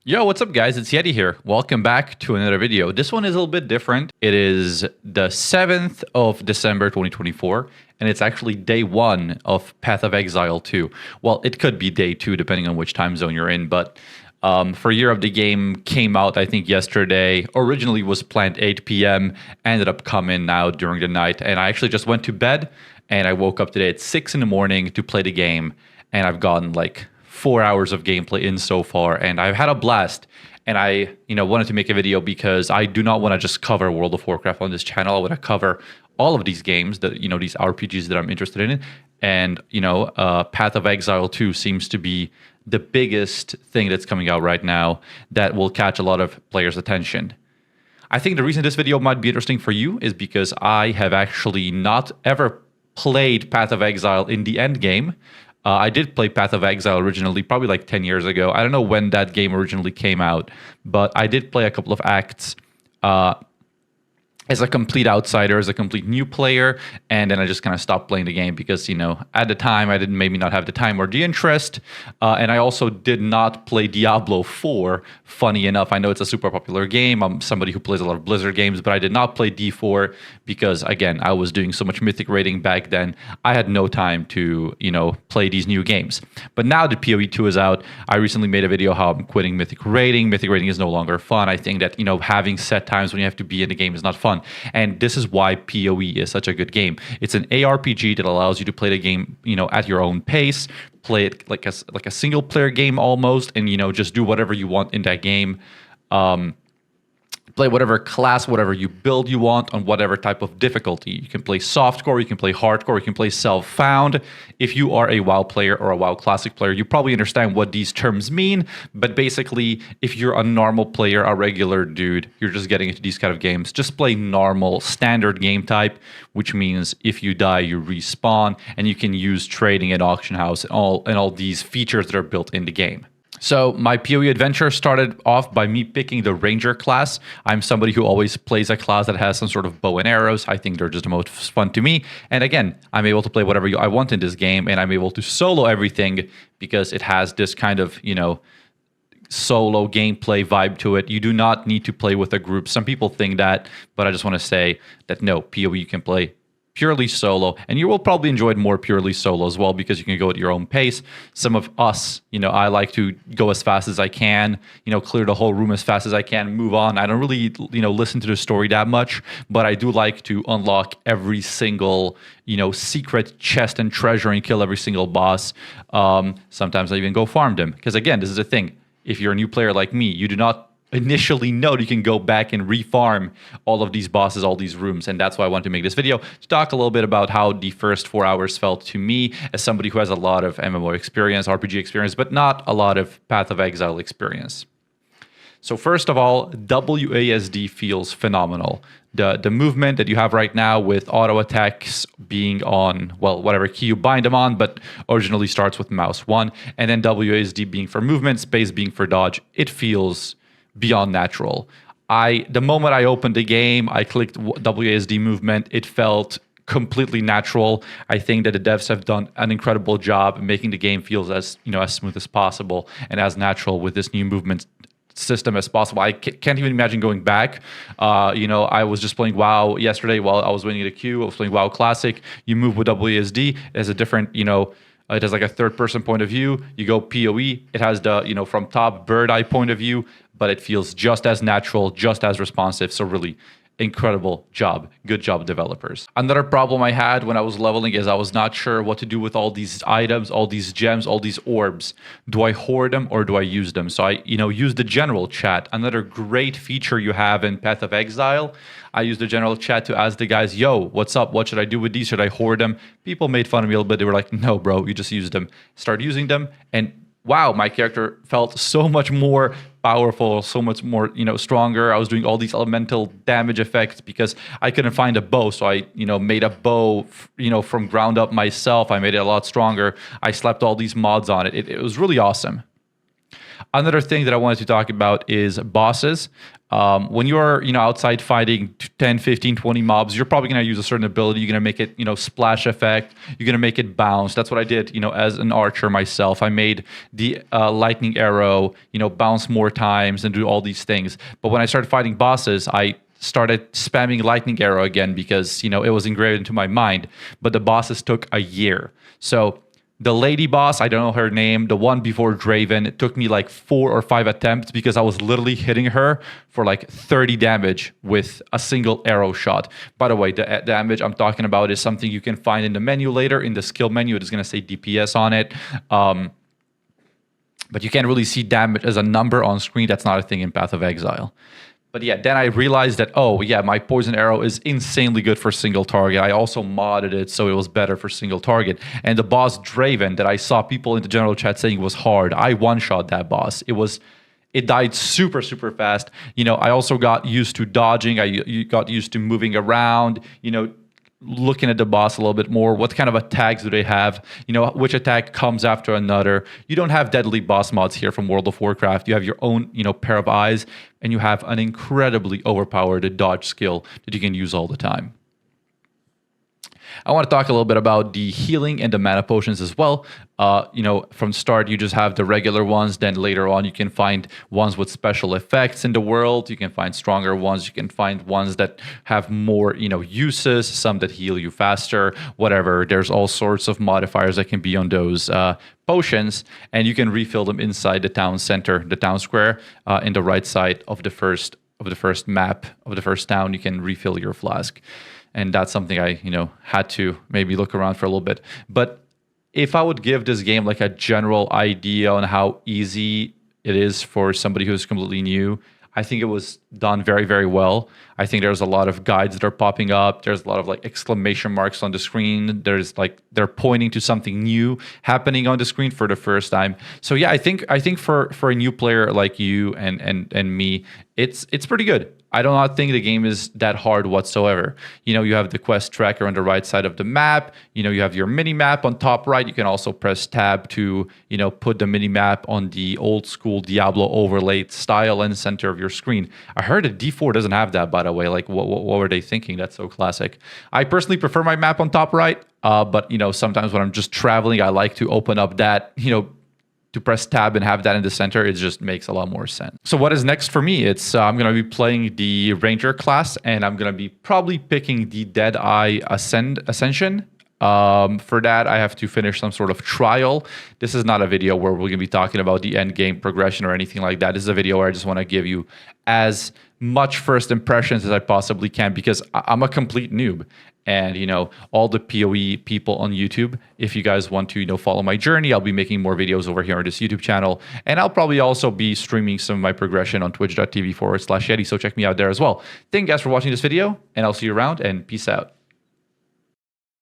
Yo, what's up guys? It's Yeti here. Welcome back to another video. This one is a little bit different. It is the 7th of December 2024, and it's actually day 1 of Path of Exile 2. Well, it could be day 2 depending on which time zone you're in, but for Year of the Game came out I think yesterday. Originally was planned 8 p.m., ended up coming out during the night, and I actually just went to bed and I woke up today at 6 in the morning to play the game, and I've gotten like 4 hours of gameplay in so far, and I've had a blast. And I, wanted to make a video because I do not want to just cover World of Warcraft on this channel. I want to cover all of these games that, these RPGs that I'm interested in. And, Path of Exile 2 seems to be the biggest thing that's coming out right now that will catch a lot of players' attention. I think the reason this video might be interesting for you is because I have actually not ever played Path of Exile in the end game. I did play Path of Exile originally, probably like 10 years ago. I don't know when that game originally came out, but I did play a couple of acts as a complete outsider, as a complete new player, and then I just kind of stopped playing the game because, at the time I didn't maybe not have the time or the interest, and I also did not play Diablo 4. Funny enough, I know it's a super popular game. I'm somebody who plays a lot of Blizzard games, but I did not play D4 because, again, I was doing so much Mythic raiding back then. I had no time to, play these new games. But now that PoE 2 is out, I recently made a video how I'm quitting Mythic raiding. Mythic raiding is no longer fun. I think that, having set times when you have to be in the game is not fun. And this is why PoE is such a good game. It's an ARPG that allows you to play the game, at your own pace, play it like a single player game almost, and just do whatever you want in that game. Play whatever class, whatever you build you want on whatever type of difficulty. You can play softcore, you can play hardcore, you can play self-found. If you are a WoW player or a WoW Classic player, you probably understand what these terms mean. But basically, if you're a normal player, a regular dude, you're just getting into these kind of games, just play normal, standard game type, which means if you die, you respawn, and you can use trading and auction house and all these features that are built in the game. So my PoE adventure started off by me picking the Ranger class. I'm somebody who always plays a class that has some sort of bow and arrows. I think they're just the most fun to me. And again, I'm able to play whatever I want in this game, and I'm able to solo everything because it has this kind of, solo gameplay vibe to it. You do not need to play with a group. Some people think that, but I just want to say that no, PoE you can play purely solo, and you will probably enjoy it more purely solo as well because you can go at your own pace. Some of us, I like to go as fast as I can, clear the whole room as fast as I can, move on. I don't really, listen to the story that much, but I do like to unlock every single, secret chest and treasure and kill every single boss. Sometimes I even go farm them because, again, this is the thing. If you're a new player like me, you do not initially know you can go back and refarm all of these bosses, all these rooms, and that's why I wanted to make this video to talk a little bit about how the first 4 hours felt to me as somebody who has a lot of MMO experience, RPG experience, but not a lot of Path of Exile experience. So first of all, WASD feels phenomenal. The movement that you have right now with auto attacks being on, well, whatever key you bind them on, but originally starts with mouse 1, and then WASD being for movement, space being for dodge, it feels beyond natural. The moment I opened the game, I clicked WASD movement, it felt completely natural. I think that the devs have done an incredible job making the game feel as smooth as possible and as natural with this new movement system as possible. I can't even imagine going back. I was just playing WoW yesterday while I was waiting in the queue. I was playing WoW Classic. You move with WASD. It has a different, it has like a third-person point of view. You go PoE. It has the, from top bird eye point of view, but it feels just as natural, just as responsive. So really incredible job. Good job, developers. Another problem I had when I was leveling is I was not sure what to do with all these items, all these gems, all these orbs. Do I hoard them or do I use them? So I, use the general chat. Another great feature you have in Path of Exile. I use the general chat to ask the guys, yo, what's up? What should I do with these? Should I hoard them? People made fun of me a little bit. They were like, no, bro, you just use them. Start using them. And wow, my character felt so much more powerful, so much more, stronger. I was doing all these elemental damage effects because I couldn't find a bow. So I, made a bow, from ground up myself. I made it a lot stronger. I slapped all these mods on it. It was really awesome. Another thing that I wanted to talk about is bosses. When you're, outside fighting 10, 15, 20 mobs, you're probably going to use a certain ability. You're going to make it, splash effect. You're going to make it bounce. That's what I did, as an archer myself. I made the lightning arrow, bounce more times and do all these things. But when I started fighting bosses, I started spamming lightning arrow again because, it was engraved into my mind. But the bosses took a year. So the lady boss, I don't know her name, the one before Draven, it took me like 4 or 5 attempts because I was literally hitting her for like 30 damage with a single arrow shot. By the way, the damage I'm talking about is something you can find in the menu later. In the skill menu, it is going to say DPS on it. But you can't really see damage as a number on screen. That's not a thing in Path of Exile. But yeah, then I realized that, my poison arrow is insanely good for single target. I also modded it so it was better for single target. And the boss Draven that I saw people in the general chat saying was hard, I one-shot that boss. It died super, super fast. I also got used to dodging. I got used to moving around, looking at the boss a little bit more. What kind of attacks do they have? Which attack comes after another. You don't have deadly boss mods here from World of Warcraft. You have your own, pair of eyes, and you have an incredibly overpowered dodge skill that you can use all the time. I want to talk a little bit about the healing and the mana potions as well. From start, you just have the regular ones. Then later on, you can find ones with special effects in the world. You can find stronger ones. You can find ones that have more, uses, some that heal you faster, whatever. There's all sorts of modifiers that can be on those potions, and you can refill them inside the town center, the town square, in the right side of the first map of the first town. You can refill your flask. And that's something I, had to maybe look around for a little bit. But if I would give this game like a general idea on how easy it is for somebody who's completely new, I think it was done very, very well. I think there's a lot of guides that are popping up. There's a lot of like exclamation marks on the screen. There's like they're pointing to something new happening on the screen for the first time. So yeah, I think for a new player like you and me, it's pretty good. I do not think the game is that hard whatsoever. You have the quest tracker on the right side of the map. You have your mini map on top right. You can also press tab to, put the mini map on the old school Diablo overlaid style in the center of your screen. I heard that D4 doesn't have that, by the way. Like, what were they thinking? That's so classic. I personally prefer my map on top right. But, sometimes when I'm just traveling, I like to open up that, to press tab and have that in the center. It just makes a lot more sense. So what is next for me? It's I'm going to be playing the Ranger class, and I'm going to be probably picking the Deadeye Ascension. For that, I have to finish some sort of trial. This is not a video where we're going to be talking about the end game progression or anything like that. This is a video where I just want to give you as much first impressions as I possibly can, because I'm a complete noob. And, all the PoE people on YouTube, if you guys want to, follow my journey, I'll be making more videos over here on this YouTube channel. And I'll probably also be streaming some of my progression on twitch.tv/Yeti. So check me out there as well. Thank you guys for watching this video, and I'll see you around, and peace out.